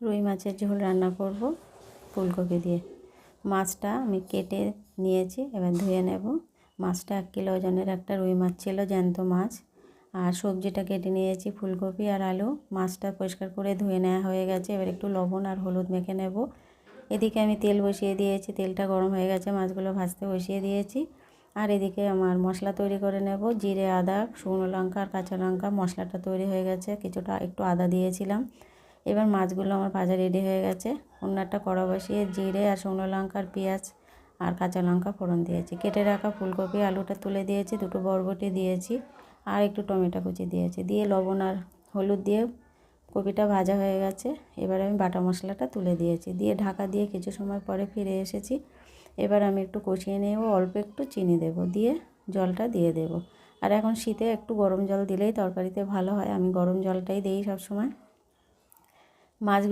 রুই মাছের ঝোল রান্না করব ফুলকপি দিয়ে। মাছটা আমি কেটে নিয়েছি, এবার ধুয়ে নেব। মাছটা 1 কিলো ওজনের একটা রুই মাছ ছিল, জ্যান্ত মাছ। আর সবজিটা কেটে নিয়েছি ফুলকপি আর আলু। মাছটা পরিষ্কার করে ধুয়ে নেওয়া হয়ে গেছে, এবার একটু লবণ আর হলুদ মেখে নেব। এদিকে আমি তেল বসিয়ে দিয়েছি, তেলটা গরম হয়ে গেছে, মাছগুলো ভাজতে বসিয়ে দিয়েছি। আর এদিকে আমার মশলা তৈরি করে নেব। জিরে, আদা, শুকনো লঙ্কা আর কাঁচা লঙ্কা, মশলাটা তৈরি হয়ে গেছে। একটু আদা দিয়েছিলাম। এবার মাছগুলো আমার ভাজা রেডি হয়ে গেছে। অন্য একটা কড়া বসিয়ে জিরে আর শুকনো লঙ্কা আর পেঁয়াজ আর কাঁচা লঙ্কা ফোড়ন দিয়েছি। কেটে রাখা ফুলকপি আলুটা তুলে দিয়েছি, 2টো বরবটি দিয়েছি আর একটু টমেটো কুচি দিয়েছি। দিয়ে লবণ আর হলুদ দিয়ে কপিটা ভাজা হয়ে গেছে। এবার আমি বাটা মশলাটা তুলে দিয়েছি, দিয়ে ঢাকা দিয়ে কিছু সময় পরে ফিরে এসেছি। এবার আমি একটু কষিয়ে নেব, অল্প একটু চিনি দেব, দিয়ে জলটা দিয়ে দেব। আর এখন শীতে একটু গরম জল দিলেই তরকারিতে ভালো হয়, আমি গরম জলটাই দিই সবসময়। মাছ